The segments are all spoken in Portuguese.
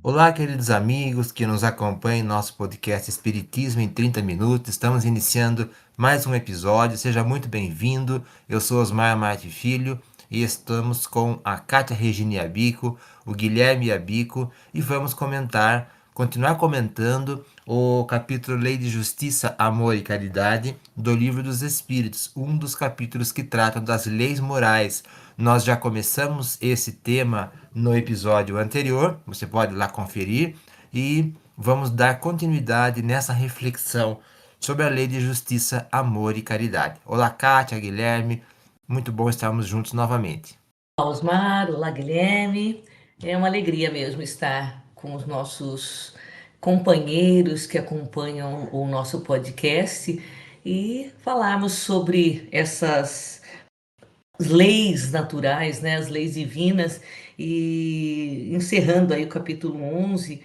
Olá, queridos amigos que nos acompanham em nosso podcast Espiritismo em 30 Minutos. Estamos iniciando mais um episódio. Seja muito bem-vindo. Eu sou Osmar Marte Filho e estamos com a Kátia Regina Abico, o Guilherme Abico e vamos continuar comentando o capítulo Lei de Justiça, Amor e Caridade do Livro dos Espíritos, um dos capítulos que tratam das leis morais. Nós já começamos esse tema no episódio anterior, você pode ir lá conferir, e vamos dar continuidade nessa reflexão sobre a lei de justiça, amor e caridade. Olá, Kátia, Guilherme, muito bom estarmos juntos novamente. Olá, Osmar, olá, Guilherme. É uma alegria mesmo estar com os nossos companheiros que acompanham o nosso podcast e falarmos sobre essas leis naturais, né, as leis divinas, e encerrando aí o capítulo 11,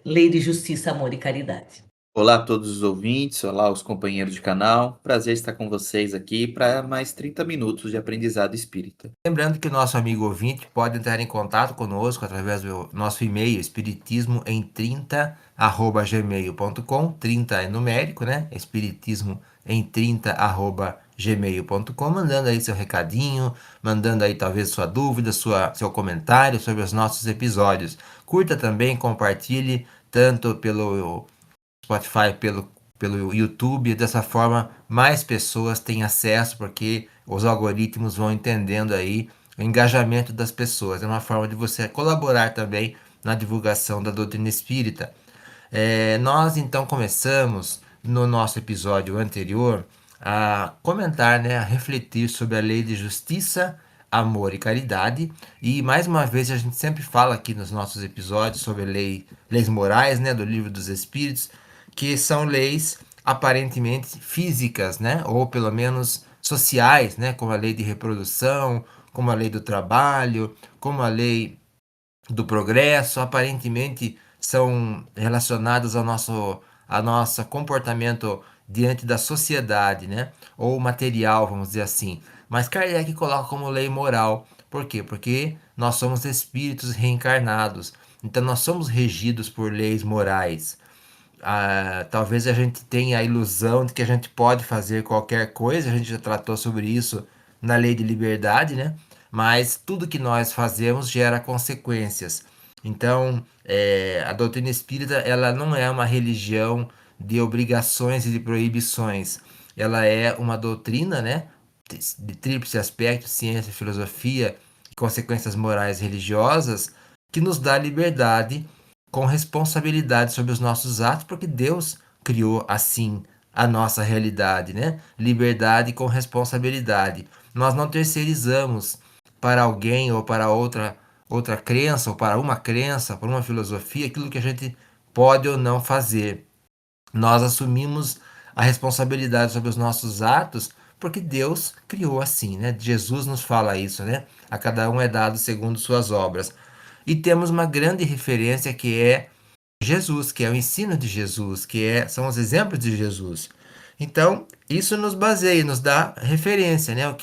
Lei de Justiça, Amor e Caridade. Olá a todos os ouvintes, olá os companheiros de canal. Prazer estar com vocês aqui para mais 30 minutos de aprendizado espírita. Lembrando que o nosso amigo ouvinte pode entrar em contato conosco através do nosso e-mail espiritismoem30@gmail.com. 30 é numérico, né? espiritismoem30@gmail.com, mandando aí seu recadinho, mandando aí talvez sua dúvida, seu comentário sobre os nossos episódios. Curta também, compartilhe tanto pelo Spotify, pelo YouTube. Dessa forma, mais pessoas têm acesso, porque os algoritmos vão entendendo aí o engajamento das pessoas. É uma forma de você colaborar também na divulgação da doutrina espírita. Nós então começamos no nosso episódio anterior a comentar, né, a refletir sobre a lei de justiça, amor e caridade. E mais uma vez a gente sempre fala aqui nos nossos episódios sobre leis morais, né, do Livro dos Espíritos, que são leis aparentemente físicas, né, ou pelo menos sociais, né, como a lei de reprodução, como a lei do trabalho, como a lei do progresso, aparentemente são relacionadas ao nosso comportamento diante da sociedade, né? Ou material, vamos dizer assim. Mas Kardec coloca como lei moral. Por quê? Porque nós somos espíritos reencarnados. Então nós somos regidos por leis morais. Talvez a gente tenha a ilusão de que a gente pode fazer qualquer coisa, a gente já tratou sobre isso na lei de liberdade, né? Mas tudo que nós fazemos gera consequências. Então, a doutrina espírita, ela não é uma religião de obrigações e de proibições. Ela é uma doutrina, né, de tríplice aspecto, ciência, filosofia e consequências morais e religiosas, que nos dá liberdade com responsabilidade sobre os nossos atos, porque Deus criou assim a nossa realidade, né? Liberdade com responsabilidade. Nós não terceirizamos para alguém ou para outra crença, ou para uma crença, para uma filosofia, aquilo que a gente pode ou não fazer. Nós assumimos a responsabilidade sobre os nossos atos porque Deus criou assim, né? Jesus nos fala isso, né? A cada um é dado segundo suas obras. E temos uma grande referência que é Jesus, que é o ensino de Jesus, são os exemplos de Jesus. Então, isso nos baseia, nos dá referência, né? O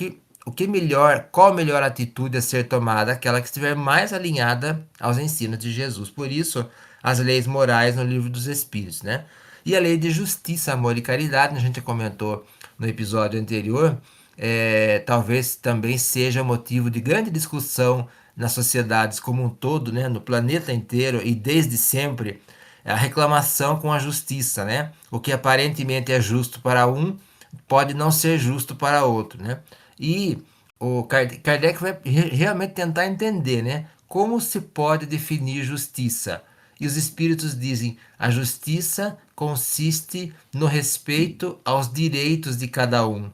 que melhor, qual a melhor atitude a ser tomada? Aquela que estiver mais alinhada aos ensinos de Jesus. Por isso, as leis morais no Livro dos Espíritos, né? E a lei de justiça, amor e caridade, a gente comentou no episódio anterior, talvez também seja motivo de grande discussão nas sociedades como um todo, né, no planeta inteiro e desde sempre, a reclamação com a justiça, né? O que aparentemente é justo para um pode não ser justo para outro, né? E o Kardec vai realmente tentar entender, né, como se pode definir justiça. E os espíritos dizem: a justiça consiste no respeito aos direitos de cada um.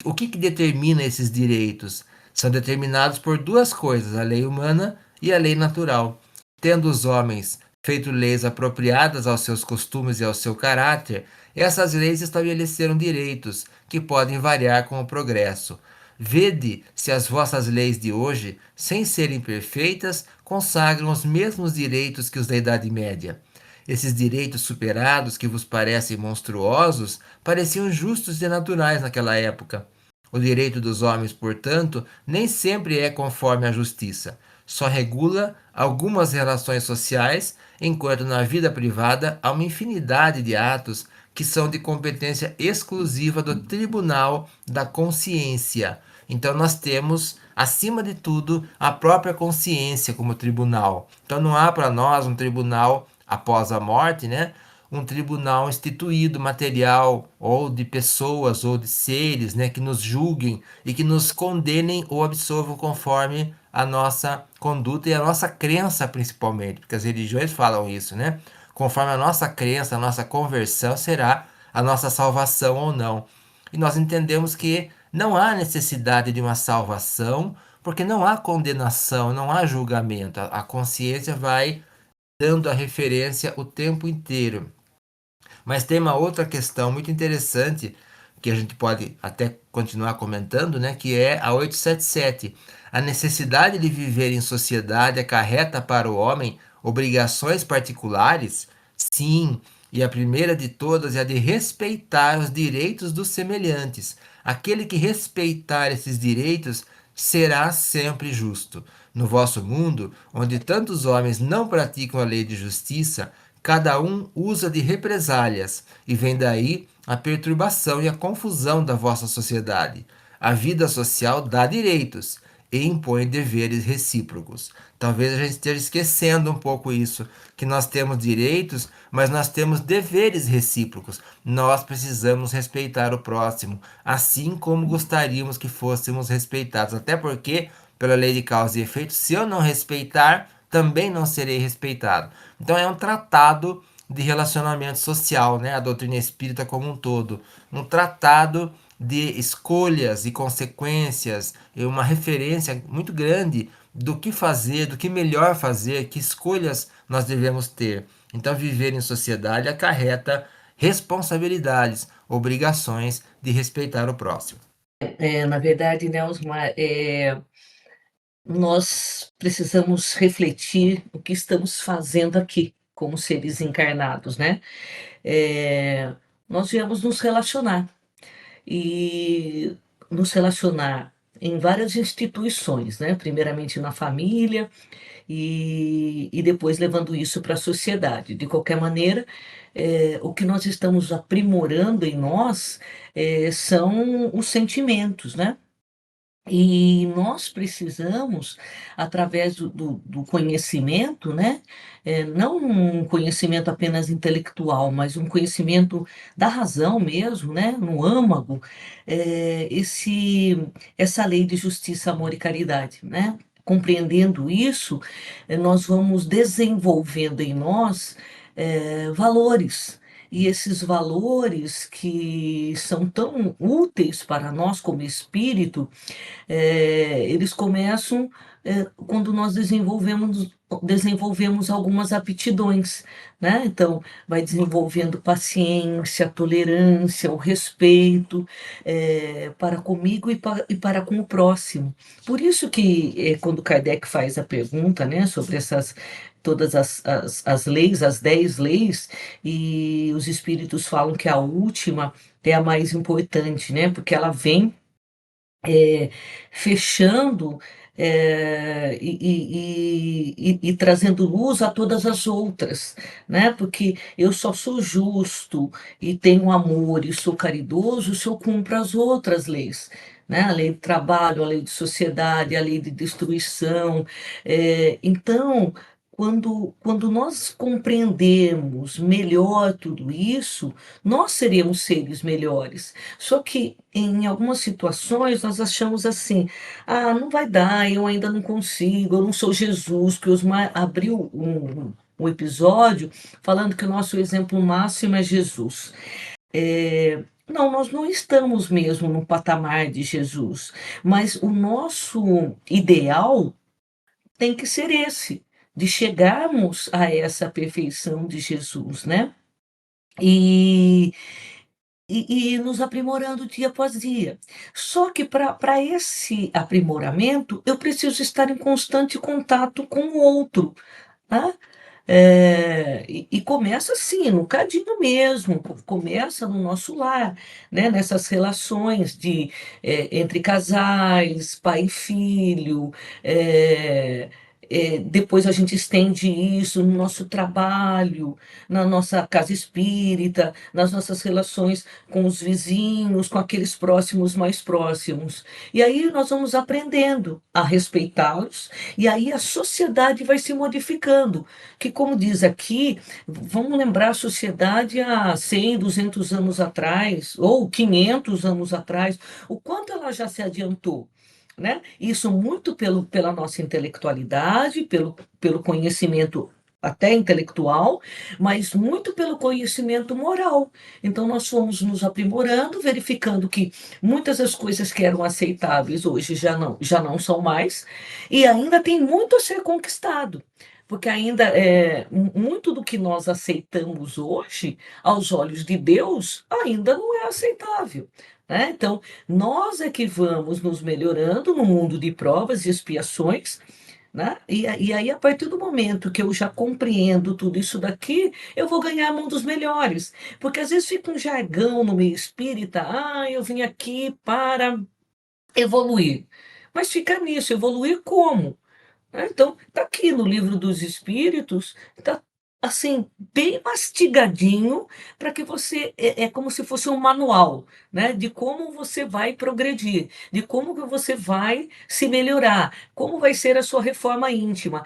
O que determina esses direitos? São determinados por duas coisas: a lei humana e a lei natural. Tendo os homens feito leis apropriadas aos seus costumes e ao seu caráter, essas leis estabeleceram direitos que podem variar com o progresso. Vede se as vossas leis de hoje, sem serem perfeitas, consagram os mesmos direitos que os da Idade Média. Esses direitos superados, que vos parecem monstruosos, pareciam justos e naturais naquela época. O direito dos homens, portanto, nem sempre é conforme a justiça. só regula algumas relações sociais, enquanto na vida privada há uma infinidade de atos que são de competência exclusiva do Tribunal da Consciência. Então nós temos, acima de tudo, a própria consciência como tribunal. Então não há para nós um tribunal após a morte, né? Um tribunal instituído, material, ou de pessoas, ou de seres, né, que nos julguem e que nos condenem ou absolvam conforme a nossa conduta e a nossa crença, principalmente, porque as religiões falam isso, né? Conforme a nossa crença, a nossa conversão será a nossa salvação ou não. E nós entendemos que não há necessidade de uma salvação, porque não há condenação, não há julgamento. A consciência vai dando a referência o tempo inteiro. Mas tem uma outra questão muito interessante que a gente pode até continuar comentando, né, que é a 877. A necessidade de viver em sociedade acarreta para o homem obrigações particulares? Sim, e a primeira de todas é a de respeitar os direitos dos semelhantes. Aquele que respeitar esses direitos será sempre justo. No vosso mundo, onde tantos homens não praticam a lei de justiça, cada um usa de represálias, e vem daí a perturbação e a confusão da vossa sociedade. A vida social dá direitos e impõe deveres recíprocos. Talvez a gente esteja esquecendo um pouco isso, que nós temos direitos, mas nós temos deveres recíprocos. Nós precisamos respeitar o próximo, assim como gostaríamos que fôssemos respeitados. Até porque, pela lei de causa e efeito, se eu não respeitar, também não serei respeitado. Então é um tratado de relacionamento social, né? A doutrina espírita como um todo, um tratado de escolhas e consequências, e uma referência muito grande do que fazer, do que melhor fazer, que escolhas nós devemos ter. Então viver em sociedade acarreta responsabilidades, obrigações de respeitar o próximo. Na verdade, né, Osmar, nós precisamos refletir o que estamos fazendo aqui, como seres encarnados, né? Eh, Nós viemos nos relacionar e nos relacionar em várias instituições, né? Primeiramente na família e depois levando isso para a sociedade. De qualquer maneira, o que nós estamos aprimorando em nós, são os sentimentos, né? E nós precisamos, através do conhecimento, né, não um conhecimento apenas intelectual, mas um conhecimento da razão mesmo, né, no âmago, essa lei de justiça, amor e caridade, né? Compreendendo isso, nós vamos desenvolvendo em nós, valores. E esses valores que são tão úteis para nós como espírito, eles começam quando nós desenvolvemos algumas aptidões, né? Então, vai desenvolvendo paciência, tolerância, o respeito para comigo e para com o próximo. Por isso que, quando Kardec faz a pergunta, né, sobre todas as leis, as 10 leis, e os espíritos falam que a última é a mais importante, né? Porque ela vem eh, fechando, e trazendo luz a todas as outras, né? Porque eu só sou justo e tenho amor e sou caridoso se eu cumpro as outras leis, né? A lei do trabalho, a lei de sociedade, a lei de destruição. Então, quando nós compreendemos melhor tudo isso, nós seremos seres melhores. Só que em algumas situações nós achamos assim: ah, não vai dar, eu ainda não consigo, eu não sou Jesus, que Osmar abriu um episódio falando que o nosso exemplo máximo é Jesus. Não, nós não estamos mesmo no patamar de Jesus, mas o nosso ideal tem que ser esse, de chegarmos a essa perfeição de Jesus, né? E e nos aprimorando dia após dia. Só que para esse aprimoramento, eu preciso estar em constante contato com o outro, tá. E começa assim, no cadinho mesmo, começa no nosso lar, né, nessas relações entre casais, pai e filho, eh Depois a gente estende isso no nosso trabalho, na nossa casa espírita, nas nossas relações com os vizinhos, com aqueles próximos mais próximos. E aí nós vamos aprendendo a respeitá-los, e aí a sociedade vai se modificando. Que, como diz aqui, vamos lembrar a sociedade há 100, 200 anos atrás, ou 500 anos atrás, o quanto ela já se adiantou. Né? Isso muito pela nossa intelectualidade, pelo conhecimento até intelectual, mas muito pelo conhecimento moral. Então, nós fomos nos aprimorando, verificando que muitas das coisas que eram aceitáveis hoje já não são mais, e ainda tem muito a ser conquistado. Porque ainda muito do que nós aceitamos hoje, aos olhos de Deus, ainda não é aceitável. Né? Então, nós é que vamos nos melhorando no mundo de provas e expiações, né? E aí, a partir do momento que eu já compreendo tudo isso daqui, eu vou ganhar mundos melhores. Porque às vezes fica um jargão no meio espírita, eu vim aqui para evoluir. Mas fica nisso, evoluir como? Né, então, está aqui no Livro dos Espíritos, está assim, bem mastigadinho, para que você é como se fosse um manual, né, de como você vai progredir, de como que você vai se melhorar, como vai ser a sua reforma íntima.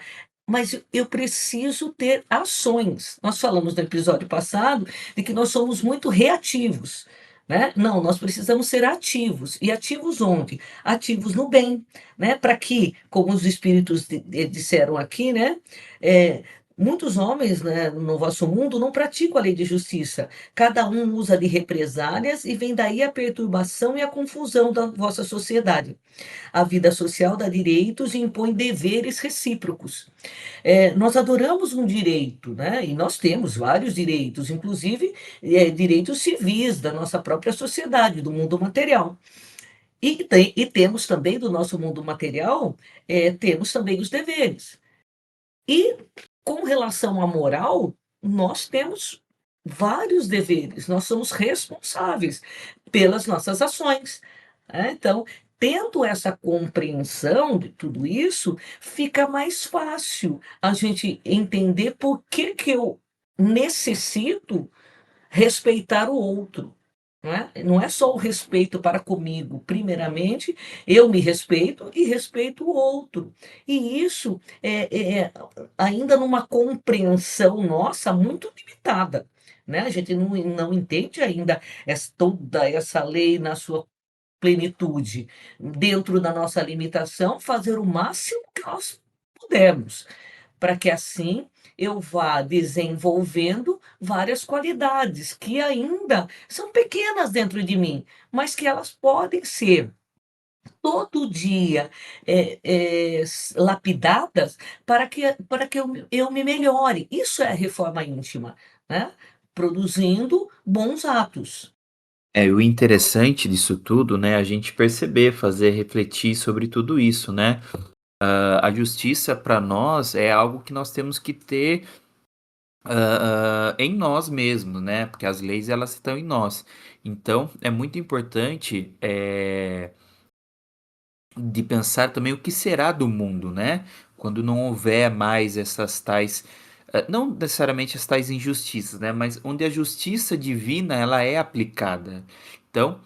Mas eu preciso ter ações. Nós falamos no episódio passado de que nós somos muito reativos, né? Não, nós precisamos ser ativos. E ativos onde? Ativos no bem, né? Para que, como os espíritos disseram aqui, né? É, muitos homens, né, no vosso mundo não praticam a lei de justiça. Cada um usa de represálias e vem daí a perturbação e a confusão da vossa sociedade. A vida social dá direitos e impõe deveres recíprocos. Nós adoramos um direito, né? E nós temos vários direitos, inclusive direitos civis da nossa própria sociedade, do mundo material. E temos também do nosso mundo material, temos também os deveres. E com relação à moral, nós temos vários deveres, nós somos responsáveis pelas nossas ações. Né? Então, tendo essa compreensão de tudo isso, fica mais fácil a gente entender por que que eu necessito respeitar o outro. Não é? Não é só o respeito para comigo. Primeiramente, eu me respeito e respeito o outro. E isso ainda numa compreensão nossa muito limitada. Né? A gente não entende ainda toda essa lei na sua plenitude. Dentro da nossa limitação, fazer o máximo que nós pudermos para que assim eu vá desenvolvendo várias qualidades que ainda são pequenas dentro de mim, mas que elas podem ser todo dia lapidadas para que eu me melhore. Isso é a reforma íntima, né? Produzindo bons atos. O interessante disso tudo, né, a gente perceber, fazer refletir sobre tudo isso, né? A justiça para nós é algo que nós temos que ter em nós mesmos, né? Porque as leis elas estão em nós. Então é muito importante de pensar também o que será do mundo, né? Quando não houver mais essas tais, não necessariamente as tais injustiças, né? Mas onde a justiça divina ela é aplicada. Então,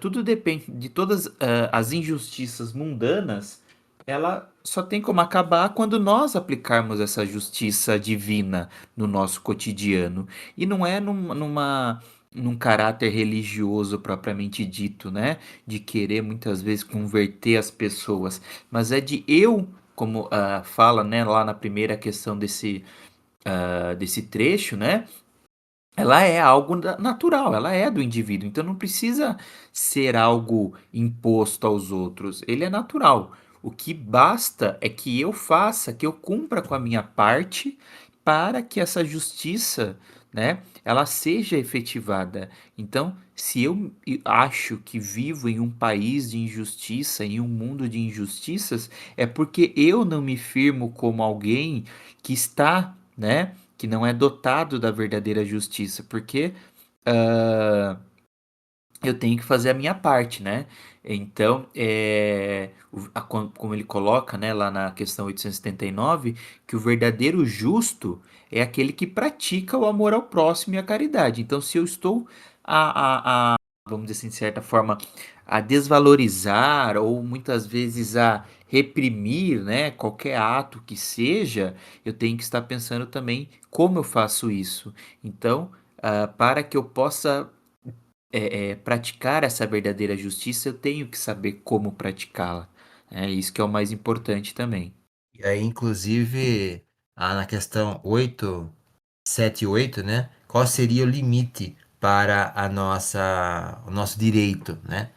tudo depende de todas as injustiças mundanas. Ela só tem como acabar quando nós aplicarmos essa justiça divina no nosso cotidiano. E não é num caráter religioso propriamente dito, né? De querer muitas vezes converter as pessoas, mas é de eu, como fala, né, lá na primeira questão desse trecho, né? Ela é algo natural, ela é do indivíduo, então não precisa ser algo imposto aos outros, ele é natural. O que basta é que eu faça, que eu cumpra com a minha parte para que essa justiça, né, ela seja efetivada. Então, se eu acho que vivo em um país de injustiça, em um mundo de injustiças, é porque eu não me firmo como alguém que está, né, que não é dotado da verdadeira justiça, porque ah, eu tenho que fazer a minha parte, né? Então, como ele coloca, né, lá na questão 879, que o verdadeiro justo é aquele que pratica o amor ao próximo e a caridade. Então, se eu estou vamos dizer assim, de certa forma, a desvalorizar ou muitas vezes a reprimir, né, qualquer ato que seja, eu tenho que estar pensando também como eu faço isso. Então, para que eu possa praticar essa verdadeira justiça, eu tenho que saber como praticá-la. É isso que é o mais importante também. E aí, inclusive, na questão 878, né? Qual seria o limite para o nosso direito, né?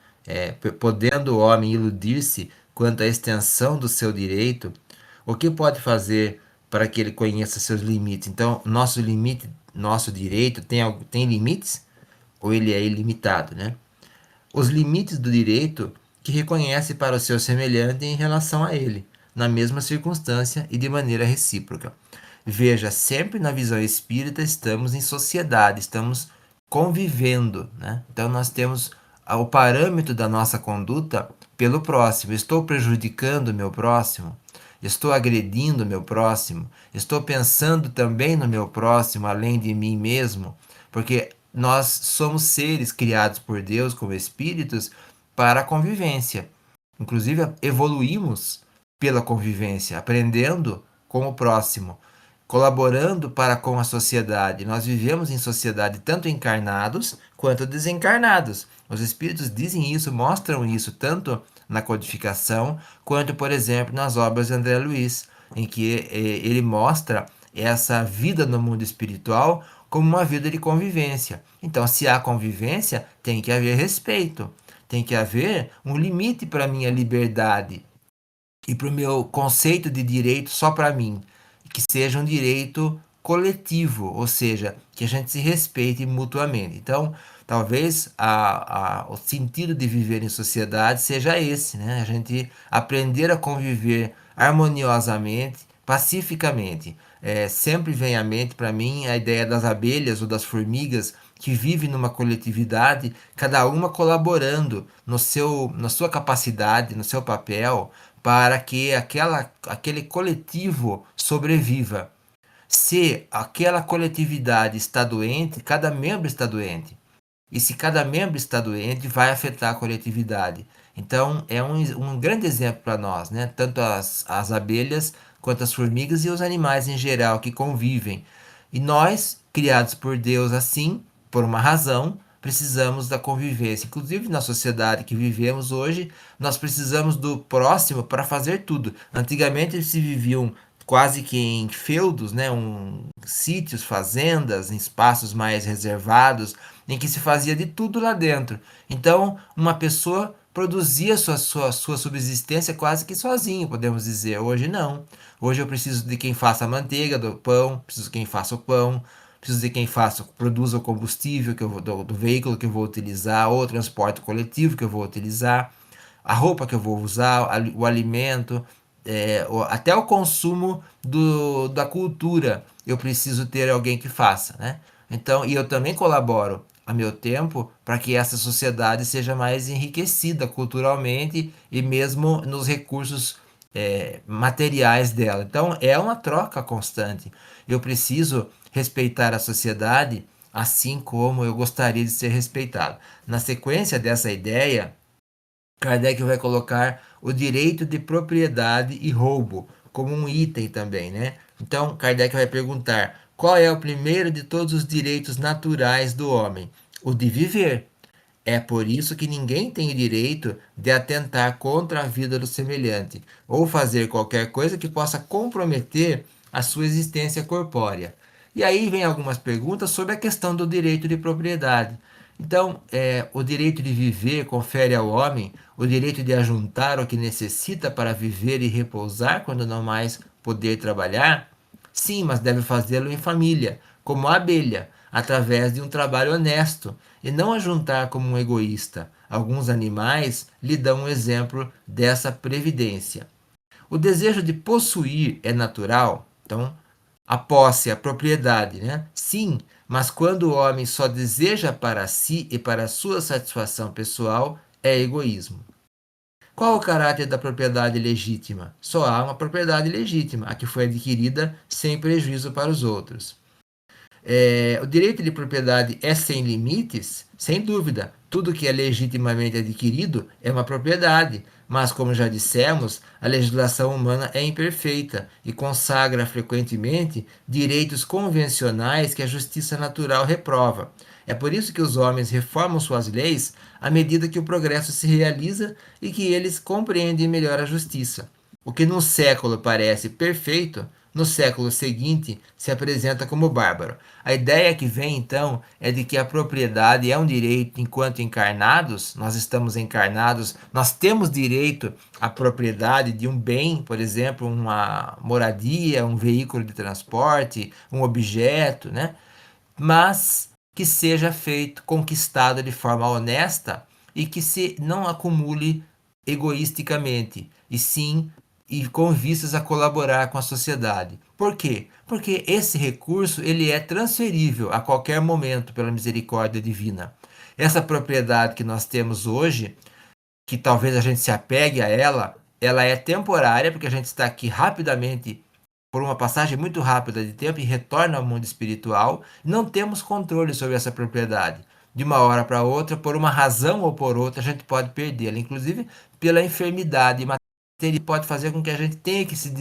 Podendo o homem iludir-se quanto à extensão do seu direito, o que pode fazer para que ele conheça seus limites? Então, nosso limite, nosso direito tem limites ou ele é ilimitado, né? Os limites do direito que reconhece para o seu semelhante em relação a ele, na mesma circunstância e de maneira recíproca. Veja, sempre na visão espírita estamos em sociedade, estamos convivendo, né? Então nós temos o parâmetro da nossa conduta pelo próximo. Estou prejudicando o meu próximo? Estou agredindo o meu próximo? Estou pensando também no meu próximo além de mim mesmo? Porque nós somos seres criados por Deus como espíritos para a convivência. Inclusive, evoluímos pela convivência, aprendendo com o próximo, colaborando para com a sociedade. Nós vivemos em sociedade tanto encarnados quanto desencarnados. Os espíritos dizem isso, mostram isso tanto na codificação quanto, por exemplo, nas obras de André Luiz, em que ele mostra essa vida no mundo espiritual como uma vida de convivência. Então, se há convivência, tem que haver respeito, tem que haver um limite para a minha liberdade e para o meu conceito de direito só para mim, que seja um direito coletivo, ou seja, que a gente se respeite mutuamente. Então, talvez o sentido de viver em sociedade seja esse, né? A gente aprender a conviver harmoniosamente, pacificamente. Sempre vem à mente para mim a ideia das abelhas ou das formigas que vivem numa coletividade, cada uma colaborando na sua capacidade, no seu papel, para que aquele coletivo sobreviva. Se aquela coletividade está doente, cada membro está doente. E se cada membro está doente, vai afetar a coletividade. Então, é um grande exemplo para nós, né? Tanto as abelhas quanto as formigas e os animais em geral que convivem. E nós, criados por Deus assim, por uma razão, precisamos da convivência. Inclusive na sociedade que vivemos hoje, nós precisamos do próximo para fazer tudo. Antigamente se viviam quase que em feudos, né? Sítios, fazendas, em espaços mais reservados, em que se fazia de tudo lá dentro. Então, uma pessoa produzia sua subsistência quase que sozinho, podemos dizer. Hoje não. Hoje eu preciso de quem faça a manteiga do pão, preciso de quem faça o pão, preciso de quem produza o combustível do veículo que eu vou utilizar, ou o transporte coletivo que eu vou utilizar, a roupa que eu vou usar, o alimento, até o consumo da cultura. Eu preciso ter alguém que faça, né? Então, e eu também colaboro a meu tempo para que essa sociedade seja mais enriquecida culturalmente e mesmo nos recursos materiais dela. Então, é uma troca constante. Eu preciso respeitar a sociedade assim como eu gostaria de ser respeitado. Na sequência dessa ideia, Kardec vai colocar o direito de propriedade e roubo como um item também, né? Então, Kardec vai perguntar: qual é o primeiro de todos os direitos naturais do homem? O de viver. É por isso que ninguém tem o direito de atentar contra a vida do semelhante ou fazer qualquer coisa que possa comprometer a sua existência corpórea. E aí vem algumas perguntas sobre a questão do direito de propriedade. Então, o direito de viver confere ao homem o direito de ajuntar o que necessita para viver e repousar quando não mais poder trabalhar? Sim, mas deve fazê-lo em família, como a abelha, através de um trabalho honesto, e não ajuntar como um egoísta. Alguns animais lhe dão um exemplo dessa previdência. O desejo de possuir é natural, então a posse, a propriedade, né? Sim, Mas quando o homem só deseja para si e para sua satisfação pessoal, é egoísmo. Qual o caráter da propriedade legítima? Só há uma propriedade legítima, a que foi adquirida sem prejuízo para os outros. O direito de propriedade é sem limites? Sem dúvida. Tudo que é legitimamente adquirido é uma propriedade, mas, como já dissemos, a legislação humana é imperfeita e consagra frequentemente direitos convencionais que a justiça natural reprova. É por isso que os homens reformam suas leis à medida que o progresso se realiza e que eles compreendem melhor a justiça. O que num século parece perfeito, no século seguinte se apresenta como bárbaro. A ideia que vem então é de que a propriedade é um direito enquanto encarnados, nós estamos encarnados, nós temos direito à propriedade de um bem, por exemplo, uma moradia, um veículo de transporte, um objeto, né? Mas que seja feito, conquistado de forma honesta e que se não acumule egoisticamente, e sim e com vistas a colaborar com a sociedade. Por quê? Porque esse recurso ele é transferível a qualquer momento pela misericórdia divina. Essa propriedade que nós temos hoje, que talvez a gente se apegue a ela é temporária, porque a gente está aqui rapidamente por uma passagem muito rápida de tempo e retorna ao mundo espiritual, não temos controle sobre essa propriedade. De uma hora para outra, por uma razão ou por outra, a gente pode perdê-la, inclusive pela enfermidade material, pode fazer com que a gente tenha que se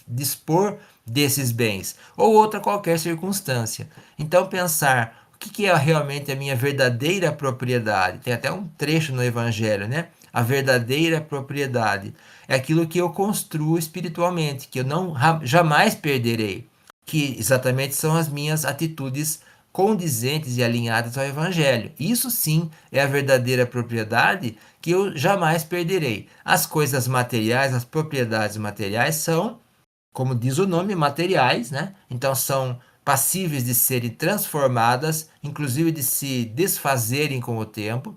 dispor desses bens, ou outra qualquer circunstância. Então, pensar o que é realmente a minha verdadeira propriedade. Tem até um trecho no Evangelho, né? A verdadeira propriedade é aquilo que eu construo espiritualmente, que eu não jamais perderei, que exatamente são as minhas atitudes condizentes e alinhadas ao Evangelho. Isso sim é a verdadeira propriedade que eu jamais perderei. As coisas materiais, as propriedades materiais são, como diz o nome, materiais, né? Então são passíveis de serem transformadas, inclusive de se desfazerem com o tempo.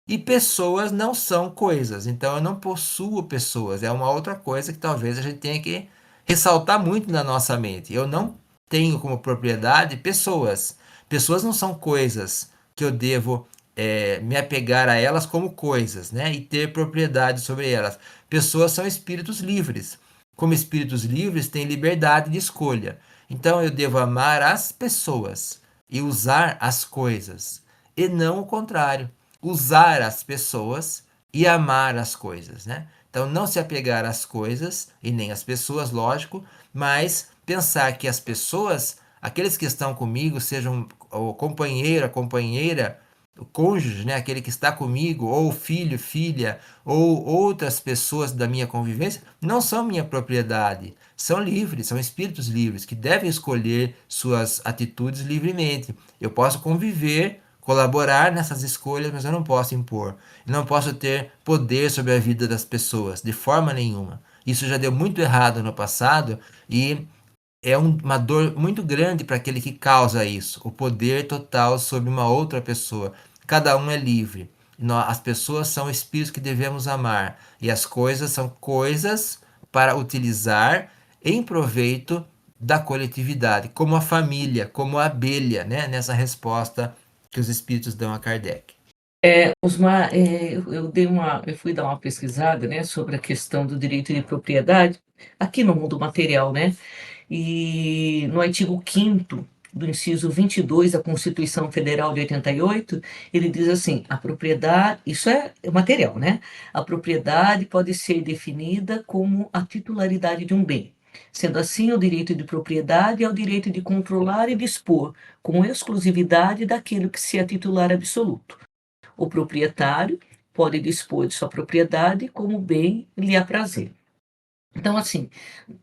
E pessoas não são coisas, então eu não possuo pessoas. É uma outra coisa que talvez a gente tenha que ressaltar muito na nossa mente. Eu não tenho como propriedade pessoas. Pessoas não são coisas que eu devo me apegar a elas como coisas, né? E ter propriedade sobre elas. Pessoas são espíritos livres. Como espíritos livres, têm liberdade de escolha. Então eu devo amar as pessoas e usar as coisas, e não o contrário, usar as pessoas e amar as coisas, né? Então, não se apegar às coisas e nem às pessoas, lógico, mas pensar que as pessoas, aqueles que estão comigo, sejam o companheiro, a companheira, o cônjuge, né? Aquele que está comigo, ou filho, filha, ou outras pessoas da minha convivência, não são minha propriedade. São livres, são espíritos livres que devem escolher suas atitudes livremente. Eu posso conviver, colaborar nessas escolhas, mas eu não posso impor. Eu não posso ter poder sobre a vida das pessoas, de forma nenhuma. Isso já deu muito errado no passado e é uma dor muito grande para aquele que causa isso, o poder total sobre uma outra pessoa. Cada um é livre. As pessoas são espíritos que devemos amar e as coisas são coisas para utilizar em proveito da coletividade, como a família, como a abelha, né? Nessa resposta que os espíritos dão a Kardec. Osmar, eu fui dar uma pesquisada, né, sobre a questão do direito de propriedade aqui no mundo material, né? E no artigo 5º do inciso 22 da Constituição Federal de 88, ele diz assim: a propriedade, isso é material, né? A propriedade pode ser definida como a titularidade de um bem. Sendo assim, o direito de propriedade é o direito de controlar e dispor com exclusividade daquilo que se é titular absoluto. O proprietário pode dispor de sua propriedade como bem lhe aprazir. Então, assim,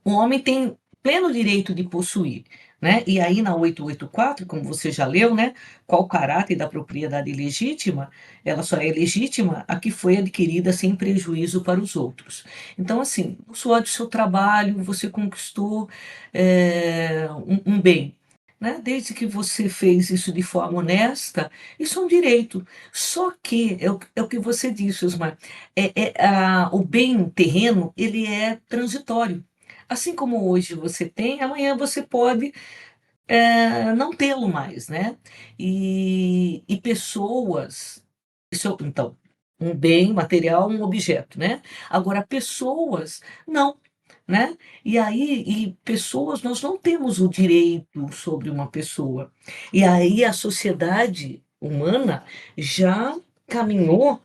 o homem tem pleno direito de possuir, né? E aí na 884, como você já leu, né? Qual o caráter da propriedade legítima? Ela só é legítima a que foi adquirida sem prejuízo para os outros. Então, assim, no suor do seu trabalho, você conquistou um bem. Né? Desde que você fez isso de forma honesta, isso é um direito. Só que, é o que você disse, Osmar, o bem terreno, ele é transitório. Assim como hoje você tem, amanhã você pode não tê-lo mais, né? E pessoas, então, um bem material, um objeto, né? Agora, pessoas, não, né? E pessoas, nós não temos o direito sobre uma pessoa. E aí a sociedade humana já caminhou,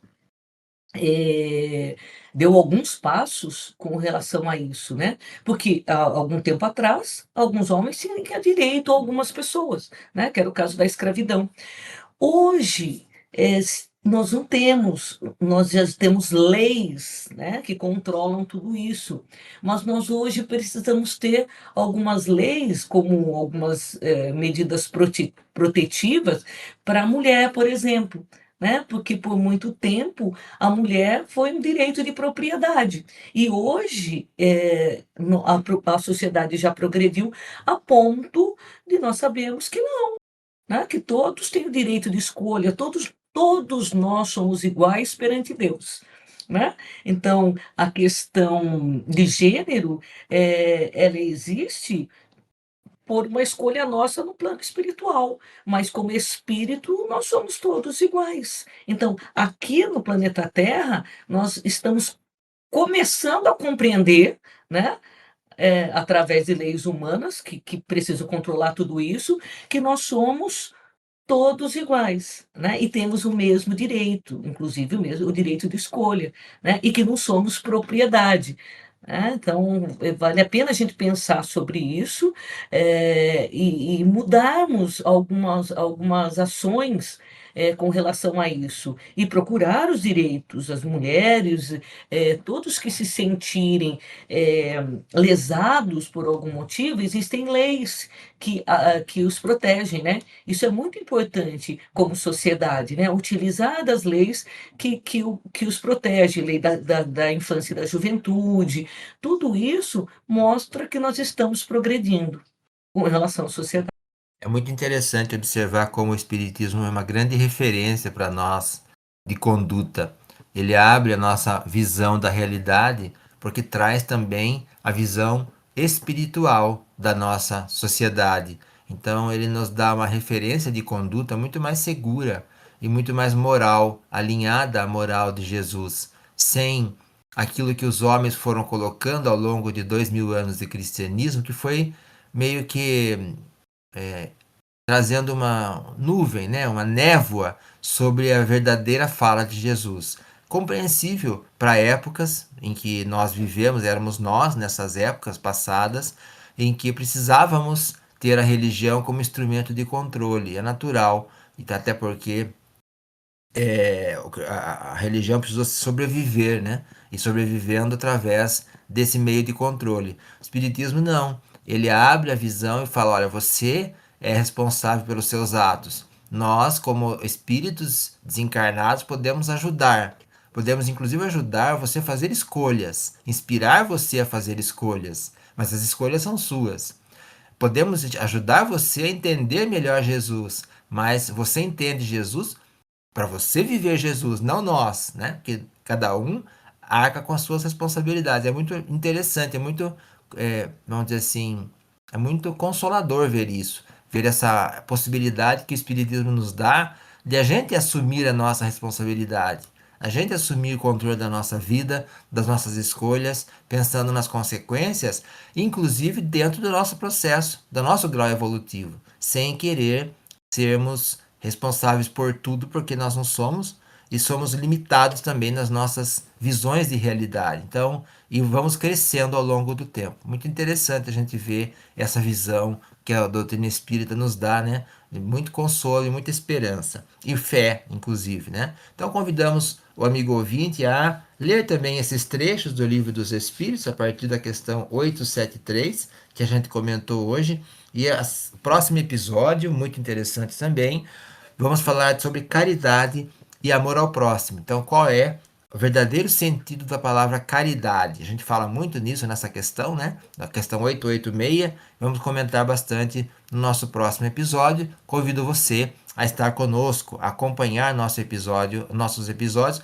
eh, deu alguns passos com relação a isso, né? Porque há algum tempo atrás, alguns homens tinham direito a algumas pessoas, né? Que era o caso da escravidão. Hoje, nós não temos, nós já temos leis, né, que controlam tudo isso, mas nós hoje precisamos ter algumas leis, como algumas medidas protetivas para a mulher, por exemplo. Né? Porque por muito tempo a mulher foi um direito de propriedade. E hoje a sociedade já progrediu a ponto de nós sabermos que né, que todos têm o direito de escolha, todos nós somos iguais perante Deus. Né? Então, a questão de gênero, ela existe por uma escolha nossa no plano espiritual, mas como espírito nós somos todos iguais. Então, aqui no planeta Terra, nós estamos começando a compreender, né, através de leis humanas que precisam controlar tudo isso, que nós somos todos iguais, né? E temos o mesmo direito, inclusive o direito de escolha, né? E que não somos propriedade. Né? Então, vale a pena a gente pensar sobre isso, e mudarmos algumas ações com relação a isso, e procurar os direitos, as mulheres, todos que se sentirem lesados por algum motivo, existem leis que os protegem, né? Isso é muito importante como sociedade, né? Utilizar das leis que os protege, lei da infância e da juventude, tudo isso mostra que nós estamos progredindo com relação à sociedade. É muito interessante observar como o Espiritismo é uma grande referência para nós de conduta. Ele abre a nossa visão da realidade porque traz também a visão espiritual da nossa sociedade. Então, ele nos dá uma referência de conduta muito mais segura e muito mais moral, alinhada à moral de Jesus, sem aquilo que os homens foram colocando ao longo de 2000 anos de cristianismo, que foi meio que trazendo uma nuvem, né, uma névoa sobre a verdadeira fala de Jesus. Compreensível para épocas em que nós vivemos, éramos nós nessas épocas passadas, em que precisávamos ter a religião como instrumento de controle. É natural, e até porque a religião precisou sobreviver, né? E sobrevivendo através desse meio de controle. O Espiritismo não. Ele abre a visão e fala: olha, você é responsável pelos seus atos. Nós, como espíritos desencarnados, podemos ajudar. Podemos, inclusive, ajudar você a fazer escolhas, inspirar você a fazer escolhas. Mas as escolhas são suas. Podemos ajudar você a entender melhor Jesus, mas você entende Jesus para você viver Jesus, não nós, né? Porque cada um arca com as suas responsabilidades. É muito interessante, é muito, vamos dizer assim, é muito consolador ver isso, ver essa possibilidade que o Espiritismo nos dá de a gente assumir a nossa responsabilidade, a gente assumir o controle da nossa vida, das nossas escolhas, pensando nas consequências, inclusive dentro do nosso processo, do nosso grau evolutivo, sem querer sermos responsáveis por tudo, porque nós não somos e somos limitados também nas nossas visões de realidade. Então, e vamos crescendo ao longo do tempo. Muito interessante a gente ver essa visão que a doutrina espírita nos dá, né? De muito consolo e muita esperança. E fé, inclusive, né? Então, convidamos o amigo ouvinte a ler também esses trechos do Livro dos Espíritos, a partir da questão 873, que a gente comentou hoje. E o próximo episódio, muito interessante também, vamos falar sobre caridade e amor ao próximo. Então, qual é o verdadeiro sentido da palavra caridade. A gente fala muito nisso nessa questão, né? Na questão 886. Vamos comentar bastante no nosso próximo episódio. Convido você a estar conosco, a acompanhar nossos episódios,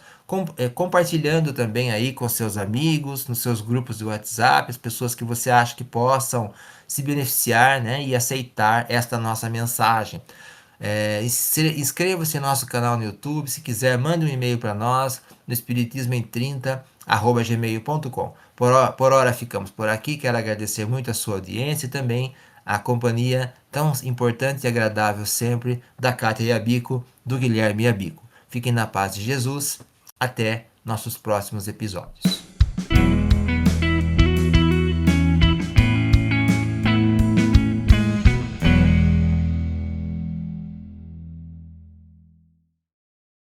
compartilhando também aí com seus amigos, nos seus grupos de WhatsApp, as pessoas que você acha que possam se beneficiar, né, e aceitar esta nossa mensagem. Inscreva-se no nosso canal no YouTube. Se quiser, mande um e-mail para nós no espiritismoem30@gmail.com. Por hora ficamos por aqui. Quero agradecer muito a sua audiência e também a companhia tão importante e agradável sempre da Kátia Yabico, do Guilherme Yabico. Fiquem na paz de Jesus. Até nossos próximos episódios.